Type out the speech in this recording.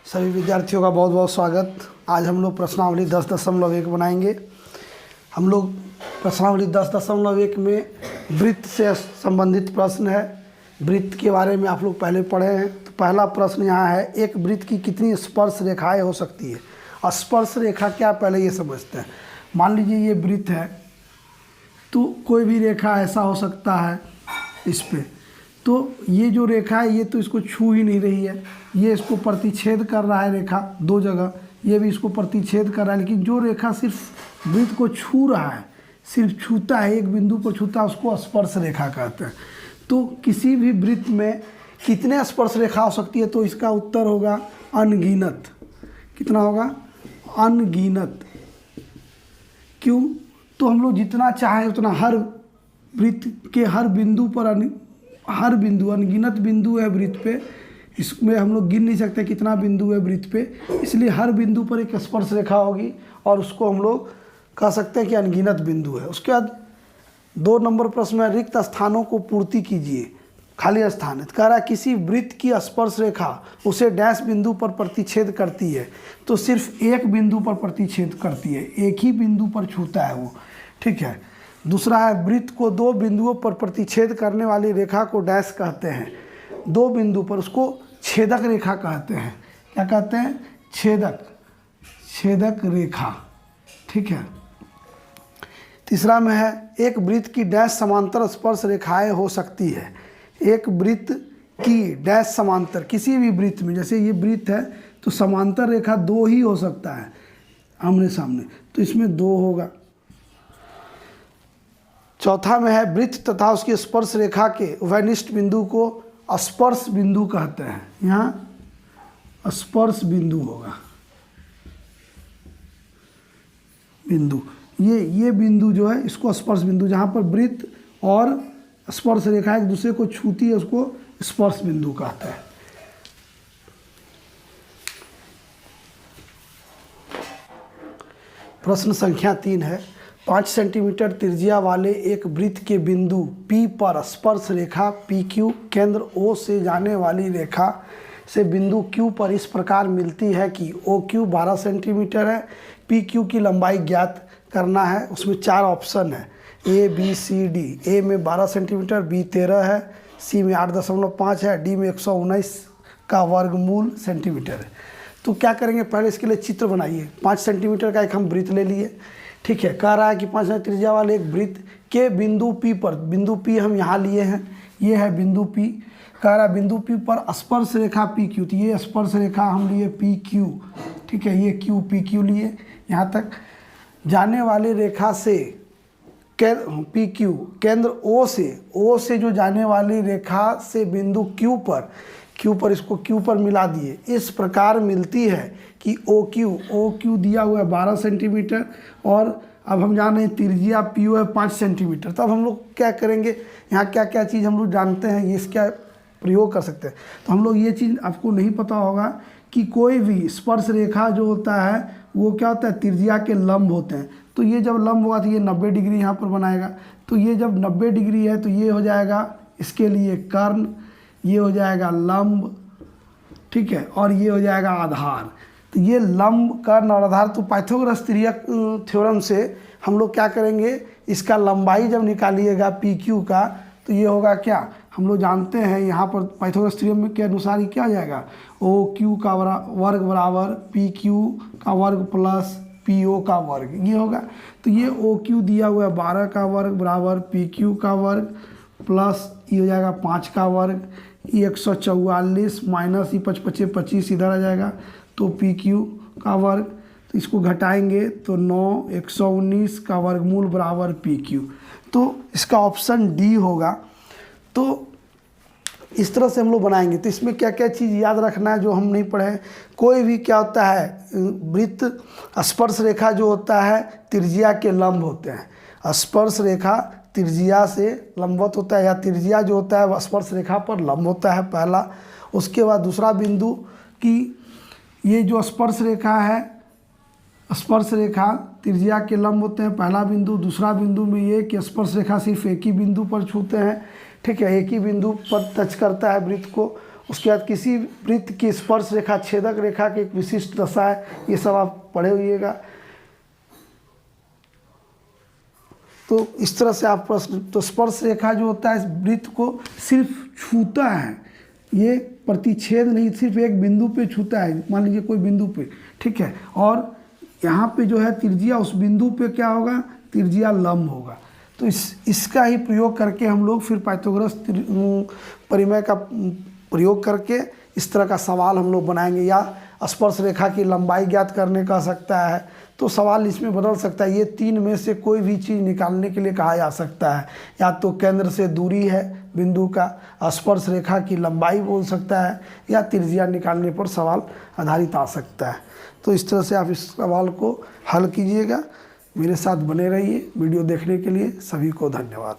सभी विद्यार्थियों का बहुत बहुत स्वागत। आज हम लोग प्रश्नावली 10.1 बनाएंगे। हम लोग प्रश्नावली 10.1 में वृत्त से संबंधित प्रश्न है। वृत्त के बारे में आप लोग पहले पढ़े हैं। तो पहला प्रश्न यहाँ है, एक वृत्त की कितनी स्पर्श रेखाएं हो सकती है। स्पर्श रेखा क्या, पहले ये समझते हैं। मान लीजिए ये वृत्त है, तो कोई भी रेखा ऐसा हो सकता है इस पे। तो ये जो रेखा है ये तो इसको छू ही नहीं रही है, ये इसको प्रतिच्छेद कर रहा है रेखा दो जगह, ये भी इसको प्रतिच्छेद कर रहा है। लेकिन जो रेखा सिर्फ वृत्त को छू रहा है, सिर्फ छूता है, एक बिंदु को छूता है, उसको स्पर्श रेखा कहते हैं। तो किसी भी वृत्त में कितने स्पर्श रेखा हो सकती है, तो इसका उत्तर होगा अनगिनत। कितना होगा? अनगिनत। क्यों? तो हम लोग जितना चाहें उतना हर वृत्त के हर बिंदु पर हर बिंदु अनगिनत बिंदु है वृत्त पे, इसमें हम लोग गिन नहीं सकते कितना बिंदु है वृत्त पे, इसलिए हर बिंदु पर एक स्पर्श रेखा होगी और उसको हम लोग कह सकते हैं कि अनगिनत बिंदु है। उसके बाद 2 नंबर प्रश्न में रिक्त स्थानों को पूर्ति कीजिए। खाली स्थान है, कह रहा है किसी वृत्त की स्पर्श रेखा उसे डैश बिंदु पर प्रतिच्छेद करती है, तो सिर्फ एक बिंदु पर प्रतिच्छेद करती है, एक ही बिंदु पर छूता है वो। ठीक है। दूसरा है, वृत्त को 2 बिंदुओं पर प्रतिच्छेद करने वाली रेखा को डैश कहते हैं। 2 बिंदु पर उसको छेदक रेखा कहते हैं। क्या कहते हैं? छेदक रेखा। ठीक है। तीसरा में है, एक वृत्त की डैश समांतर स्पर्श रेखाएं हो सकती है। एक वृत्त की डैश समांतर, किसी भी वृत्त में, जैसे ये वृत्त है तो समांतर रेखा 2 ही हो सकता है आमने सामने, तो इसमें 2 होगा। चौथा में है, वृत्त तथा उसकी स्पर्श रेखा के उभयनिष्ठ बिंदु को स्पर्श बिंदु कहते हैं। यहाँ स्पर्श बिंदु होगा। बिंदु, ये बिंदु जो है इसको स्पर्श बिंदु, जहाँ पर वृत्त और स्पर्श रेखा एक दूसरे को छूती है उसको स्पर्श बिंदु कहते हैं। प्रश्न संख्या 3 है, 5 सेंटीमीटर त्रिज्या वाले एक वृत्त के बिंदु P पर स्पर्श रेखा PQ केंद्र O से जाने वाली रेखा से बिंदु Q पर इस प्रकार मिलती है कि OQ 12 सेंटीमीटर है, PQ की लंबाई ज्ञात करना है। उसमें 4 ऑप्शन है, A B C D। A में 12 सेंटीमीटर, B 13 है, C में 8.5 है, D में 119 का वर्गमूल सेंटीमीटर है। तो क्या करेंगे, पहले इसके लिए चित्र बनाइए। 5 सेंटीमीटर का एक हम वृत्त ले लिए। ठीक है। कह रहा है कि 5 त्रिज्या वाले एक वृत्त के बिंदु P पर, बिंदु P हम यहाँ लिए हैं, ये है बिंदु P। कह रहा है बिंदु P पर स्पर्श रेखा PQ, तो ये स्पर्श रेखा हम लिए PQ। ठीक है, ये PQ लिए। यहाँ तक जाने वाली रेखा से PQ केंद्र O से जो जाने वाली रेखा से बिंदु Q पर इसको Q पर मिला दिए। इस प्रकार मिलती है कि OQ दिया हुआ है 12 सेंटीमीटर, और अब हम जान रहे हैं त्रिज्या PO है 5 सेंटीमीटर। तब हम लोग क्या करेंगे, यहाँ क्या क्या चीज़ हम लोग जानते हैं, ये इसका प्रयोग कर सकते हैं। तो हम लोग ये चीज़ आपको नहीं पता होगा कि कोई भी स्पर्श रेखा जो होता है वो क्या होता है, त्रिज्या के लंब होते हैं। तो ये जब लंब होगा तो ये 90 डिग्री यहाँ पर बनाएगा। तो ये जब 90 डिग्री है तो ये हो जाएगा इसके लिए कर्ण, ये हो जाएगा लंब। ठीक है। और ये हो जाएगा आधार। तो ये लंब, कर्ण और आधार, तो पाइथागोरस थ्योरम से हम लोग क्या करेंगे, इसका लंबाई जब निकालिएगा PQ का, तो ये होगा क्या, हम लोग जानते हैं यहाँ पर पाइथागोरस थ्योरम के अनुसार ये क्या आ जाएगा, OQ का वर्ग बराबर PQ का वर्ग प्लस PO का वर्ग, ये होगा। तो ये OQ दिया हुआ है 12 का वर्ग बराबर PQ का वर्ग प्लस ये हो जाएगा 5 का वर्ग, ये 144 माइनस ये 5 25 इधर आ जाएगा, तो PQ का वर्ग, तो इसको घटाएंगे तो 9 119 का वर्गमूल बराबर PQ। तो इसका ऑप्शन D होगा। तो इस तरह से हम लोग बनाएंगे। तो इसमें क्या क्या चीज़ याद रखना है जो हम नहीं पढ़े हैं। कोई भी क्या होता है, वृत्त स्पर्श रेखा जो होता है त्रिज्या के लंब होते हैं। स्पर्श रेखा त्रिज्या से लंबवत होता है, या त्रिज्या जो होता है वह स्पर्श रेखा पर लंब होता है पहला। उसके बाद दूसरा बिंदु कि ये जो स्पर्श रेखा है, स्पर्श रेखा त्रिज्या के लंब होते हैं, पहला बिंदु। दूसरा बिंदु में ये कि स्पर्श रेखा सिर्फ एक ही बिंदु पर छूते हैं। ठीक है, एक ही बिंदु पर टच करता है वृत्त को। उसके बाद किसी वृत्त की स्पर्श रेखा छेदक रेखा की एक विशिष्ट दशा है, ये सब आप पढ़े होइएगा। तो इस तरह से आप प्रश्न, तो स्पर्श रेखा जो होता है इस वृत्त को सिर्फ छूता है, ये प्रतिच्छेद नहीं, सिर्फ एक बिंदु पे छूता है, मान लीजिए कोई बिंदु पे, ठीक है। और यहाँ पे जो है त्रिज्या उस बिंदु पे क्या होगा, त्रिज्या लंब होगा। तो इसका ही प्रयोग करके हम लोग फिर पाइथागोरस परिमेय का प्रयोग करके इस तरह का सवाल हम लोग बनाएंगे। या स्पर्श रेखा की लंबाई ज्ञात करने का सकता है, तो सवाल इसमें बदल सकता है। ये तीन में से कोई भी चीज़ निकालने के लिए कहा जा सकता है। या तो केंद्र से दूरी है बिंदु का, स्पर्श रेखा की लंबाई बोल सकता है, या त्रिज्या निकालने पर सवाल आधारित आ सकता है। तो इस तरह से आप इस सवाल को हल कीजिएगा। मेरे साथ बने रहिए। वीडियो देखने के लिए सभी को धन्यवाद।